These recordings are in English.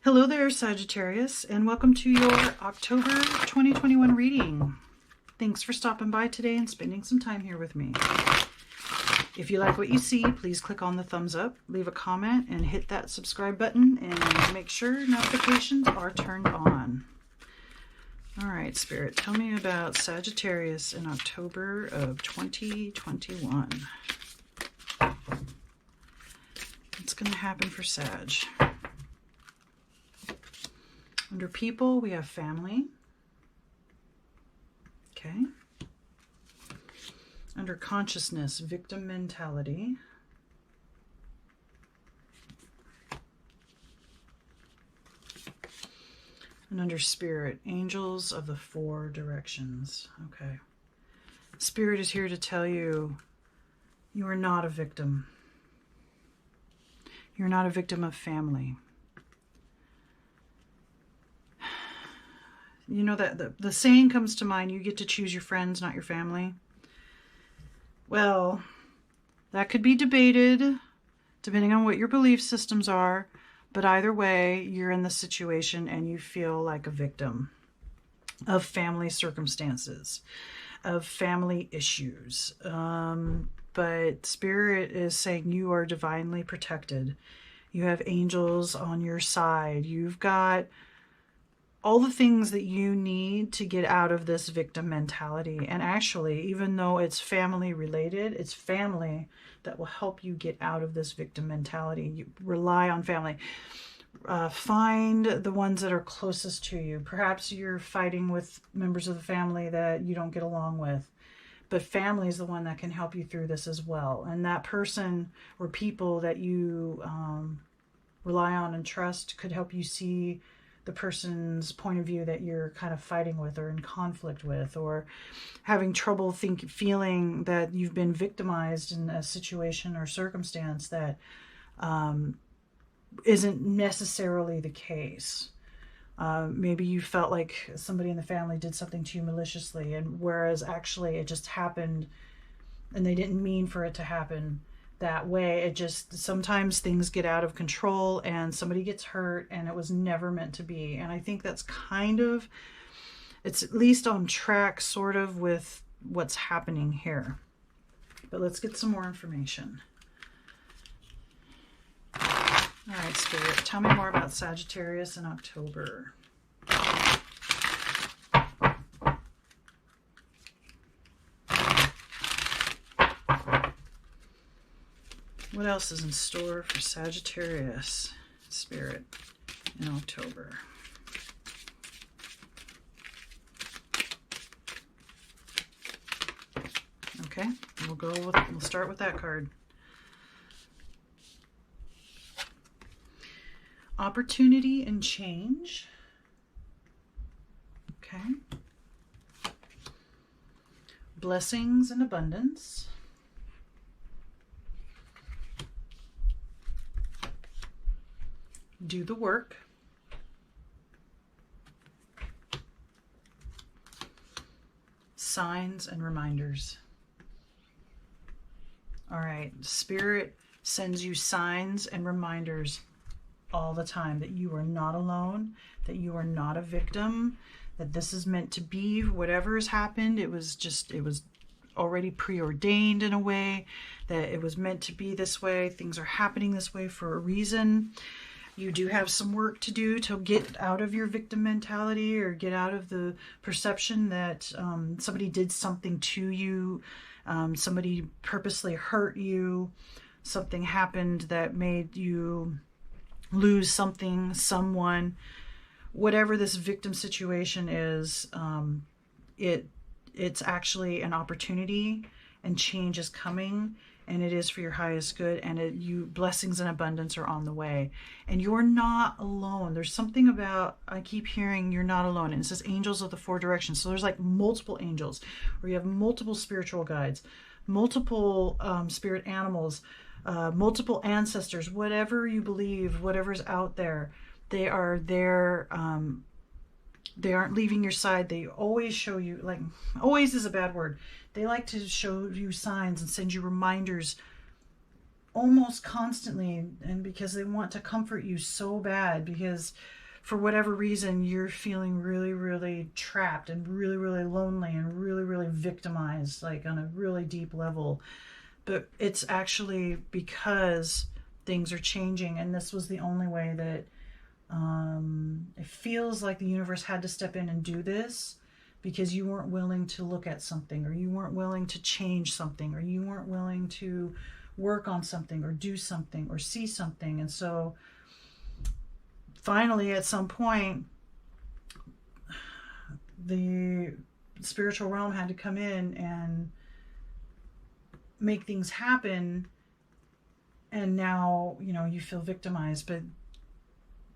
Hello there, Sagittarius, and welcome to your October 2021 reading. Thanks for stopping by today and spending some time here with me. If you like what you see, please click on the thumbs up, leave a comment, and hit that subscribe button, and make sure notifications are turned on. All right, Spirit, tell me about Sagittarius in October of 2021. What's going to happen for Sag? Under people, we have family. Okay. Under consciousness, victim mentality. And under spirit, angels of the four directions. Okay. Spirit is here to tell you, you are not a victim. You're not a victim of family. You know that the saying comes to mind, you get to choose your friends, not your family. Well, that could be debated depending on what your belief systems are, but either way, you're in the situation and you feel like a victim of family circumstances, of family issues. But Spirit is saying you are divinely protected. You have angels on your side. You've got all the things that you need to get out of this victim mentality. And actually, even though it's family related, it's family that will help you get out of this victim mentality. You rely on family. Find the ones that are closest to you. Perhaps you're fighting with members of the family that you don't get along with, but family is the one that can help you through this as well. And that person or people that you rely on and trust could help you see the person's point of view that you're kind of fighting with or in conflict with, or having trouble feeling that you've been victimized in a situation or circumstance that isn't necessarily the case. Maybe you felt like somebody in the family did something to you maliciously, and whereas actually it just happened and they didn't mean for it to happen that way. It just, sometimes things get out of control and somebody gets hurt and it was never meant to be. And I think that's kind of, it's at least on track sort of with what's happening here. But let's get some more information. All right, Spirit, tell me more about Sagittarius in October. What else is in store for Sagittarius, Spirit, in October? Okay, we'll start with that card. Opportunity and change. Okay. Blessings and abundance. Do the work. Signs and reminders. All right, Spirit sends you signs and reminders all the time that you are not alone, that you are not a victim, that this is meant to be. Whatever has happened, it was already preordained in a way, that it was meant to be this way. Things are happening this way for a reason. You do have some work to do to get out of your victim mentality, or get out of the perception that somebody did something to you, somebody purposely hurt you, something happened that made you lose something, someone. Whatever this victim situation is, it's actually an opportunity, and change is coming. And it is for your highest good, and blessings and abundance are on the way. And you're not alone. There's something about, I keep hearing you're not alone. And it says angels of the four directions. So there's like multiple angels, or you have multiple spiritual guides, multiple spirit animals, multiple ancestors, whatever you believe, whatever's out there, they are there. They aren't leaving your side. They always show you, like, always is a bad word. They like to show you signs and send you reminders almost constantly, and because they want to comfort you so bad, because for whatever reason you're feeling really, really trapped and really, really lonely and really, really victimized, like on a really deep level. But it's actually because things are changing, and this was the only way that it feels like the universe had to step in and do this, because you weren't willing to look at something, or you weren't willing to change something, or you weren't willing to work on something, or do something, or see something. And so finally, at some point, the spiritual realm had to come in and make things happen. And now, you know, you feel victimized, but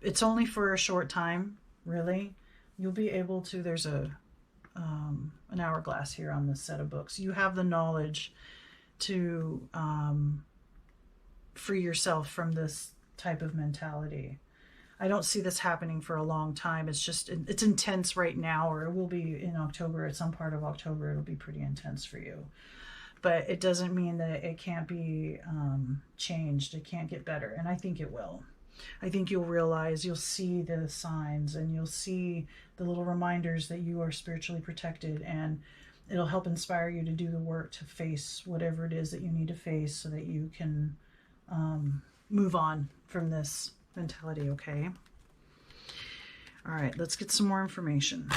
it's only for a short time, really. You'll be able to, there's an hourglass here on this set of books. You have the knowledge to free yourself from this type of mentality. I don't see this happening for a long time. It's just, it's intense right now, or it will be in October. At some part of October, it'll be pretty intense for you. But it doesn't mean that it can't be changed. It can't get better. And I think it will. I think you'll realize, you'll see the signs, and you'll see the little reminders that you are spiritually protected, and it'll help inspire you to do the work to face whatever it is that you need to face, so that you can move on from this mentality, okay? All right, let's get some more information.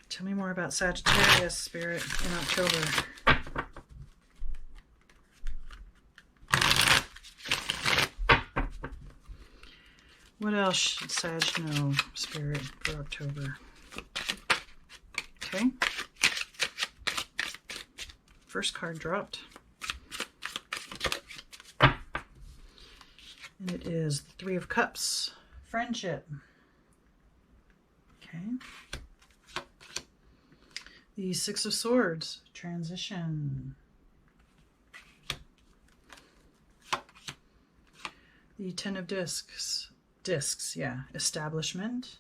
Tell me more about Sagittarius, Spirit, in October. What else should Sag know, Spirit, for October? Okay. First card dropped. And it is the Three of Cups. Friendship. Okay. The Six of Swords. Transition. The Ten of Discs. Discs, yeah. Establishment.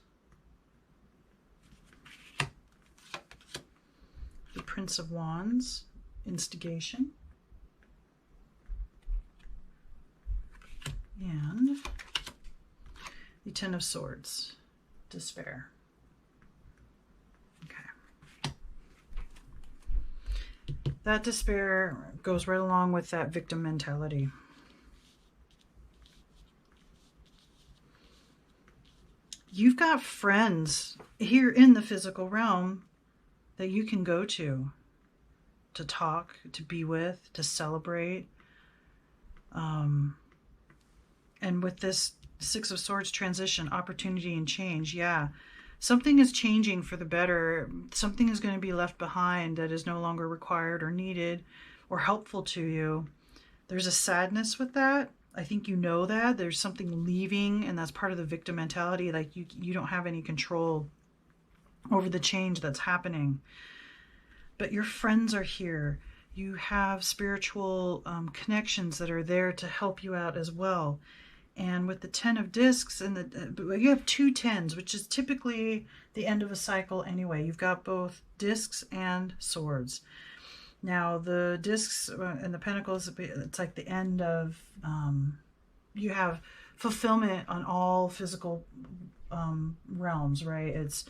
The Prince of Wands. Instigation. And the Ten of Swords. Despair. Okay. That despair goes right along with that victim mentality. You've got friends here in the physical realm that you can go to talk, to be with, to celebrate. And with this Six of Swords transition, opportunity and change, yeah, something is changing for the better. Something is going to be left behind that is no longer required or needed or helpful to you. There's a sadness with that. I think you know that. There's something leaving, and that's part of the victim mentality. Like you don't have any control over the change that's happening. But your friends are here. You have spiritual connections that are there to help you out as well. And with the Ten of Discs, and you have two tens, which is typically the end of a cycle anyway. You've got both discs and swords. Now, the discs and the pentacles, it's like the end of, you have fulfillment on all physical realms, right? It's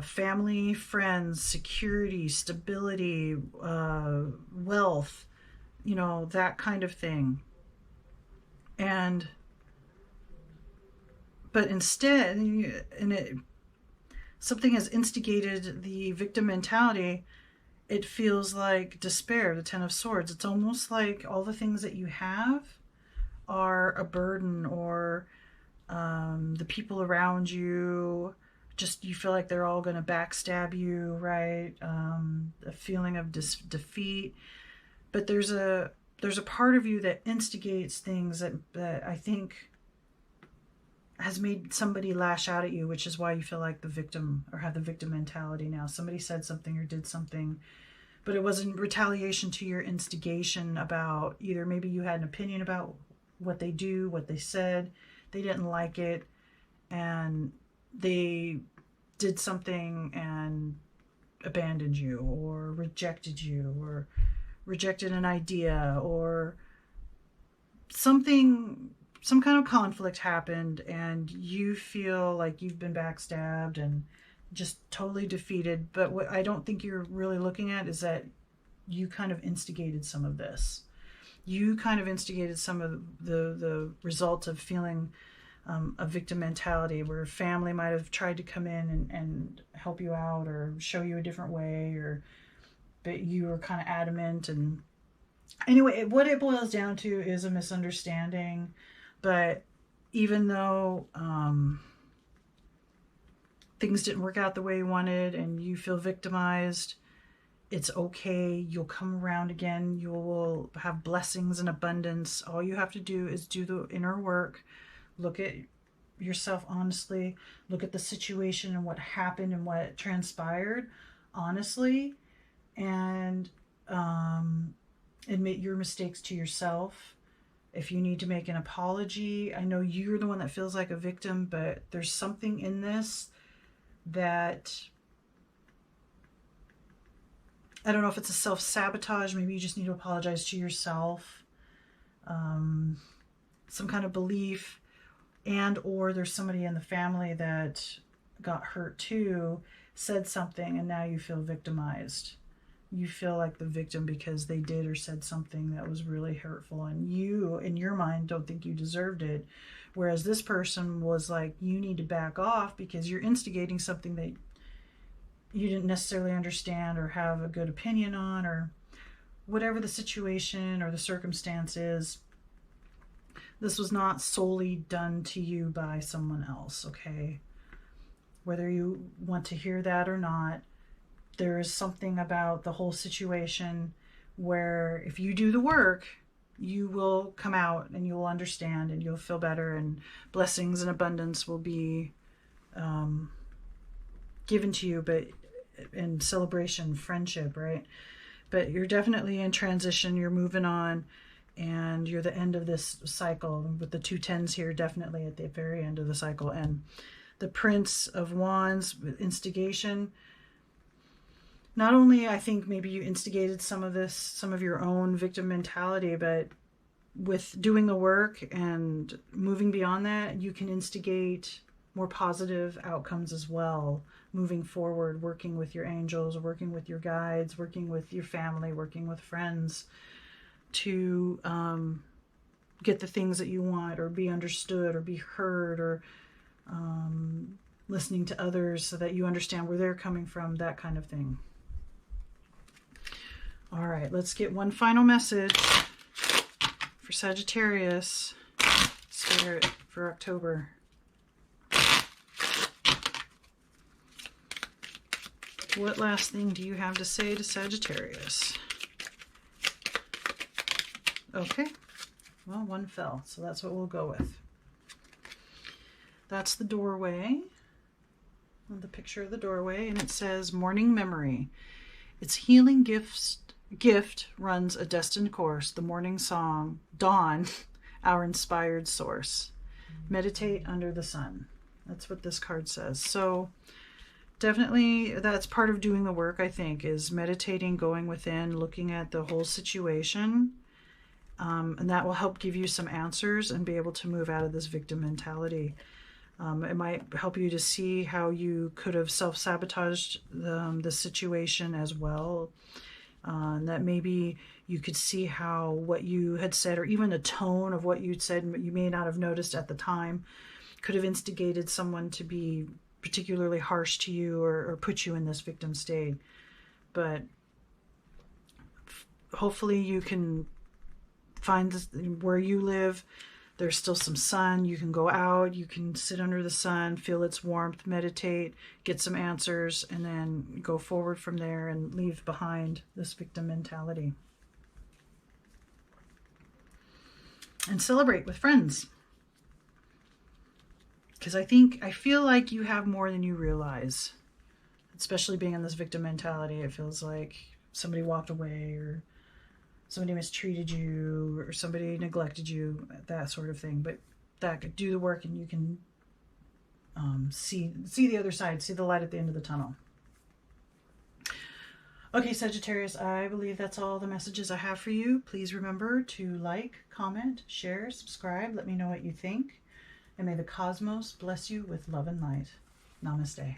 family, friends, security, stability, wealth, you know, that kind of thing. But instead, something has instigated the victim mentality. It feels like despair, the Ten of Swords. It's almost like all the things that you have are a burden, or the people around you, just you feel like they're all going to backstab you, right? A feeling of defeat. But there's a part of you that instigates things that I think has made somebody lash out at you, which is why you feel like the victim, or have the victim mentality now. Somebody said something or did something, but it wasn't retaliation to your instigation about either maybe you had an opinion about what they do, what they said, they didn't like it, and they did something and abandoned you or rejected you or rejected an idea or something, some kind of conflict happened and you feel like you've been backstabbed and just totally defeated. But what I don't think you're really looking at is that you kind of instigated some of this. You kind of instigated some of the results of feeling a victim mentality, where family might have tried to come in and help you out or show you a different way, but you were kind of adamant. And anyway, what it boils down to is a misunderstanding. But even though things didn't work out the way you wanted and you feel victimized, it's okay. You'll come around again. You will have blessings and abundance. All you have to do is do the inner work. Look at yourself honestly. Look at the situation and what happened and what transpired honestly. And admit your mistakes to yourself. If you need to make an apology, I know you're the one that feels like a victim, but there's something in this that, I don't know if it's a self-sabotage. Maybe you just need to apologize to yourself. Some kind of belief, and or there's somebody in the family that got hurt too, said something, and now you feel victimized. You feel like the victim because they did or said something that was really hurtful, and you, in your mind, don't think you deserved it. Whereas this person was like, you need to back off because you're instigating something that you didn't necessarily understand or have a good opinion on, or whatever the situation or the circumstance is. This was not solely done to you by someone else, okay? Whether you want to hear that or not, there is something about the whole situation where if you do the work, you will come out and you will understand and you'll feel better, and blessings and abundance will be given to you, but in celebration, friendship, right? But you're definitely in transition. You're moving on, and you're the end of this cycle with the 2 10s here, definitely at the very end of the cycle. And the Prince of Wands with instigation. Not only, I think maybe you instigated some of this, some of your own victim mentality, but with doing the work and moving beyond that, you can instigate more positive outcomes as well. Moving forward, working with your angels, working with your guides, working with your family, working with friends to get the things that you want, or be understood, or be heard, or listening to others so that you understand where they're coming from, that kind of thing. All right, let's get one final message for Sagittarius, Spirit, for October. What last thing do you have to say to Sagittarius? Okay, well, one fell, so that's what we'll go with. That's the doorway, the picture of the doorway, and it says morning memory. Its healing gift runs a destined course, the morning song, dawn, our inspired source. Meditate under the sun. That's what this card says. So definitely that's part of doing the work, I think, is meditating, going within, looking at the whole situation. And that will help give you some answers and be able to move out of this victim mentality. It might help you to see how you could have self-sabotaged the situation as well. That maybe you could see how what you had said, or even the tone of what you'd said, you may not have noticed at the time, could have instigated someone to be particularly harsh to you, or put you in this victim state. But hopefully you can find this, where you live, there's still some sun. You can go out, you can sit under the sun, feel its warmth, meditate, get some answers, and then go forward from there and leave behind this victim mentality. And celebrate with friends. Because I feel like you have more than you realize. Especially being in this victim mentality, it feels like somebody walked away, or somebody mistreated you, or somebody neglected you, that sort of thing. But that could do the work, and you can see the other side, see the light at the end of the tunnel. Okay, Sagittarius, I believe that's all the messages I have for you. Please remember to like, comment, share, subscribe. Let me know what you think. And may the cosmos bless you with love and light. Namaste.